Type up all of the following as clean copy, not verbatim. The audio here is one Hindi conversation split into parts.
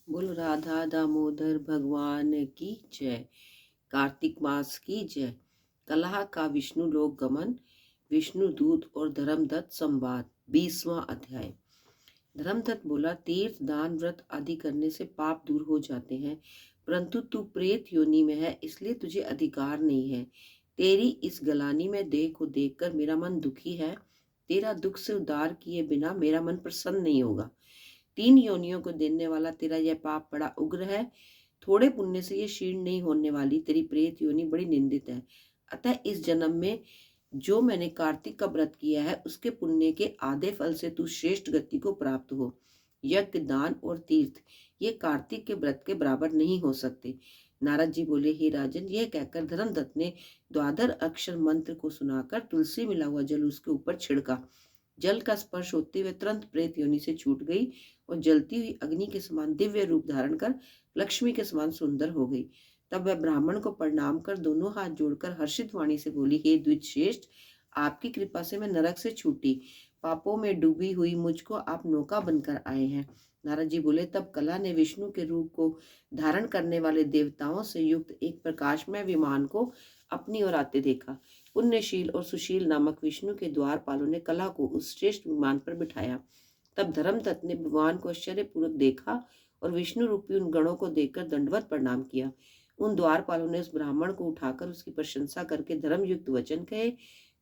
बोल राधा दामोदर भगवान की जय। कार्तिक मास की जय। कलह का विष्णु लोक गमन, विष्णु दूत और धर्मदत्त संवाद। 20वां अध्याय। धर्मदत्त बोला, तीर्थ दान व्रत आदि करने से पाप दूर हो जाते हैं, परंतु तू प्रेत योनि में है, इसलिए तुझे अधिकार नहीं है। तेरी इस गलानी में देह को देखकर मेरा मन दुखी है। तेरा दुख से उद्धार किए बिना मेरा मन प्रसन्न नहीं होगा। 3 योनियों को देने वाला तेरा यह पाप बड़ा उग्र है। थोड़े पुण्य से ये क्षीण नहीं होने वाली तेरी प्रेत योनि बड़ी निंदित है। अतः इस जन्म में जो मैंने कार्तिक का व्रत किया है, उसके पुण्य के आधे फल से तू श्रेष्ठ गति को प्राप्त हो। यज्ञ, दान और तीर्थ ये कार्तिक के व्रत के बराबर नहीं हो सकते। नारद जी बोले, हे राजन, यह कहकर धर्मदत्त ने द्वादर अक्षर मंत्र को सुनाकर तुलसी मिला हुआ जल उसके ऊपर छिड़का। जल का स्पर्श होते हुए तुरंत प्रेत योनि से छूट गई और जलती हुई अग्नि के समान दिव्य रूप धारण कर लक्ष्मी के समान सुंदर हो गई। तब वह ब्राह्मण को प्रणाम कर दोनों हाथ जोड़कर हर्षित वाणी से बोली, हे द्विज श्रेष्ठ, आपकी कृपा से मैं नरक से छूटी। पापों में डूबी हुई मुझको आप नौका बनकर आए हैं। नारद जी बोले, तब कला ने विष्णु के रूप को धारण करने वाले देवताओं से युक्त एक प्रकाशमय विमान को अपनी ओर आते देखा। पुण्यशील और सुशील नामक विष्णु के द्वारपालों ने कला को उस श्रेष्ठ विमान पर बिठाया। तब धर्मदत्त ने विमान को आश्चर्यपूर्वक देखा और विष्णु रूपी उन गणों को देखकर दंडवत प्रणाम किया। उन द्वारपालों ने उस ब्राह्मण को उठाकर उसकी प्रशंसा करके धर्मयुक्त वचन कहे।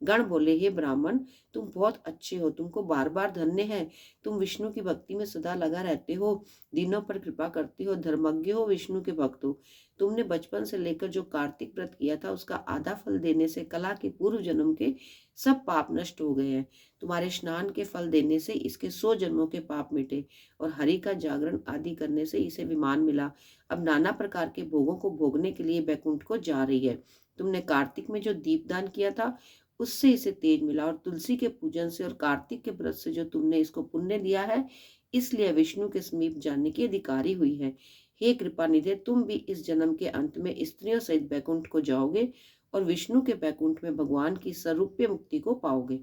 गण बोले, हे ब्राह्मण, तुम बहुत अच्छे हो, तुमको बार बार धन्य है। तुम विष्णु की भक्ति में सदा लगा रहते हो, दीनों पर कृपा करते हो, धर्मज्ञ हो, विष्णु के भक्त हो। तुमने बचपन से लेकर जो कार्तिक व्रत किया था, उसका आधा फल देने से कला के पूर्व जन्म के सब पाप नष्ट हो गए हैं। तुम्हारे स्नान के फल देने से इसके 100 जन्मों के पाप मिटे और हरि का जागरण आदि करने से इसे विमान मिला। अब नाना प्रकार के भोगों को भोगने के लिए बैकुंठ को जा रही है। तुमने कार्तिक में जो दीपदान किया था, उससे इसे तेज मिला और तुलसी के पूजन से और कार्तिक के व्रत से जो तुमने इसको पुण्य दिया है, इसलिए विष्णु के समीप जाने की अधिकारी हुई है। हे कृपा निधे, तुम भी इस जन्म के अंत में स्त्रियों सहित बैकुंठ को जाओगे और विष्णु के बैकुंठ में भगवान की स्वरूपीय मुक्ति को पाओगे।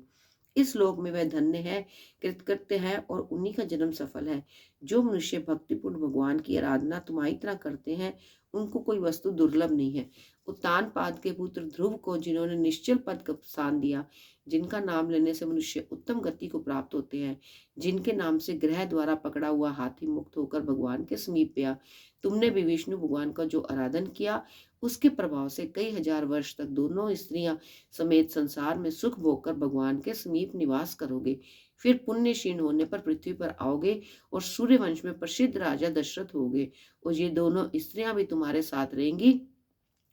इस लोक में वह धन्य है, कृतकृत्य है और उन्हीं का जन्म सफल है। जो मनुष्य भक्तिपूर्ण भगवान की आराधना तुम्हारी तरह करते हैं, उनको कोई वस्तु दुर्लभ नहीं है। उत्तानपाद के पुत्र ध्रुव को जिन्होंने निश्चल पद का स्थान दिया, जिनका नाम लेने से मनुष्य उत्तम गति को प्राप्त होते हैं, जिनके नाम से ग्रह द्वारा पकड़ा हुआ हाथी मुक्त होकर भगवान के समीप गया, तुमने भी विष्णु भगवान का जो आराधन किया, उसके प्रभाव से कई हजार वर्ष तक दोनों स्त्रियां समेत संसार में सुख भोगकर भगवान के समीप निवास करोगे। फिर पुण्य क्षीण होने पर पृथ्वी पर आओगे और सूर्यवंश में प्रसिद्ध राजा दशरथ होगे और ये दोनों स्त्रियां भी तुम्हारे साथ रहेंगी।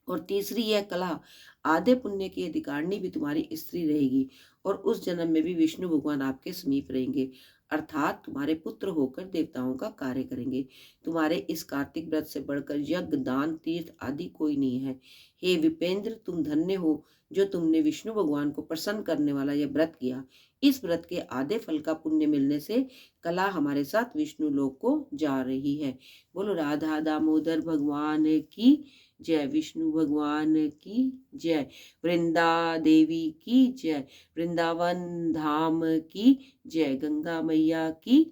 और तीसरी यह कला आधे पुण्य की अधिकारिणी भी तुम्हारी स्त्री रहेगी और उस जन्म में भी विष्णु भगवान आपके समीप रहेंगे, अर्थात तुम्हारे पुत्र होकर देवताओं का कार्य करेंगे। तुम्हारे इस कार्तिक व्रत से बढ़कर यज्ञ, दान, तीर्थ आदि कोई नहीं है। हे विपेंद्र, तुम धन्य हो जो तुमने विष्णु भगवान को प्रसन्न करने वाला यह व्रत किया। इस व्रत के आधे फल का पुण्य मिलने से कला हमारे साथ विष्णु लोक को जा रही है। बोलो राधा दामोदर भगवान की जय। विष्णु भगवान की जय। वृंदा देवी की जय। वृंदावन धाम की जय। गंगा मैया की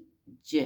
जय।